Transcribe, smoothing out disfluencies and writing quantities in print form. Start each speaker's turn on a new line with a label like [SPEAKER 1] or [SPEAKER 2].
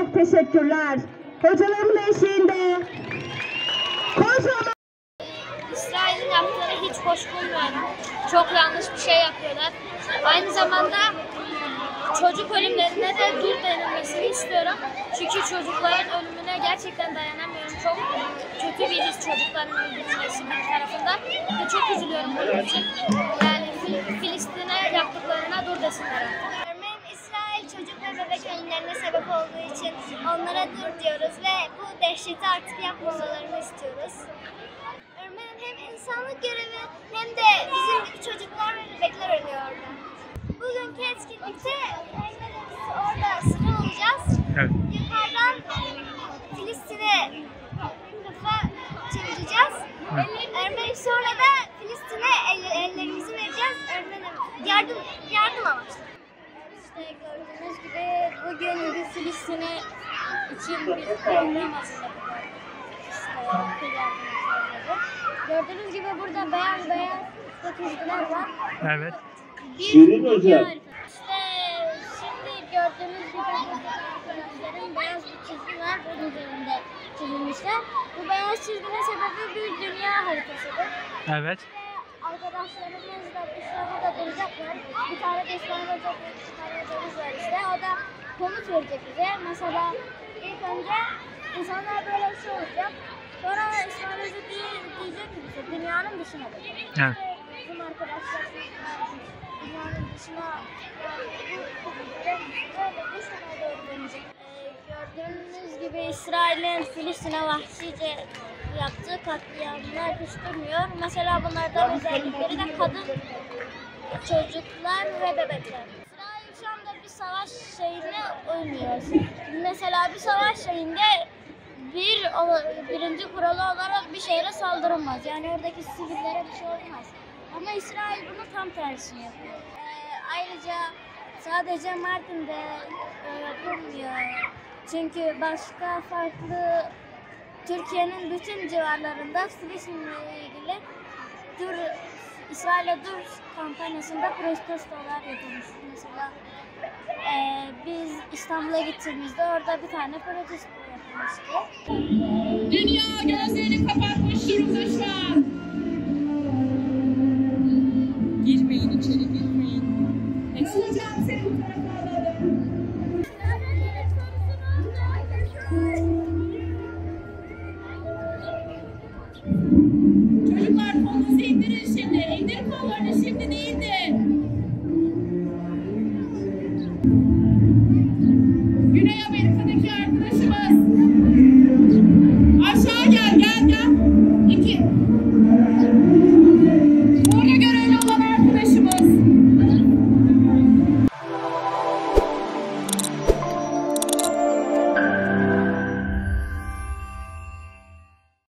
[SPEAKER 1] çok teşekkürler. Hocalarımın eşliğinde kocaman...
[SPEAKER 2] İsrail'in yaptığını hiç hoş bulmuyorum. Çok yanlış bir şey yapıyorlar. Aynı zamanda çocuk ölümlerine de dur denilmesini istiyorum. Çünkü çocukların ölümüne gerçekten dayanamıyorum. Çok kötü bir his çocukların öldürülmesi bir tarafından. Ve çok üzülüyorum bunun için. Yani Filistin'e yaptıklarına dur desinler artık.
[SPEAKER 3] Örneğin İsrail çocuk ve bebek ölümlerine sebep olduğu için onlara dur diyoruz ve bu dehşeti artık yapmamalarını istiyoruz. Örneğin hem insanlık görevi hem de bizim gibi çocuklar ve bebekler ölüyordu. Bugünkü etkinlikte orada sıra olacağız.
[SPEAKER 4] Evet.
[SPEAKER 3] Yukarıdan Filistin'e kafa çevireceğiz. Örneğin sonra da Filistin'e ellerimizi vereceğiz. Örneğin yardım amaçlı.
[SPEAKER 2] İşte gördüğünüz gibi bugün bir Filistin'e için bir program hazırladık. Gördüğünüz gibi burada beyaz çizgiler var.
[SPEAKER 4] Evet.
[SPEAKER 5] Şirin hocam.
[SPEAKER 2] İşte şimdi gördüğünüz gibi arkadaşların beyaz bir çizgi var. Bunun üzerinde çizilmişler. Bu beyaz çizginin sebebi bir dünya haritasıdır.
[SPEAKER 4] Evet.
[SPEAKER 2] Ve arkadaşlarımız da burada duracaklar. Bir tane de İsmail var işte. O da komut verecek bize. Mesela ilk önce insanlar böyle bir şey olacak. Sonra İsmail Hoca diyecek ki bize dünyanın dışına da.
[SPEAKER 4] Evet.
[SPEAKER 2] Bizim arkadaşlar dünyanın dışına dışına doğru dönecek. Gördüğünüz gibi İsrail'in Filistin'e vahşice yaptığı katliamlar hiç durmuyor. Mesela bunlardan özellikleri de kadın, çocuklar ve bebekler. İsrail şu anda bir savaş şeyine uymuyor. Mesela bir savaş şeyinde birinci kuralı olarak bir şehre saldırılmaz. Yani oradaki sivillere bir şey olmaz. Ama İsrail bunu tam tersini yapıyor. Ayrıca sadece Mardin'de yapılmıyor. Çünkü başka farklı Türkiye'nin bütün civarlarında Filistin'le ilgili İsrail'e dur kampanyasında protestolar yapılmış. Mesela biz İstanbul'a gittiğimizde orada bir tane protesto yapılmıştı.
[SPEAKER 6] Dünya gözlerini kapatmış durumda şu an. Girmeyin içeri, girmeyin. Hocam seni bu tarafa alalım. Çocuklar kolunuzu indirin şimdi. İndir kollarını şimdi.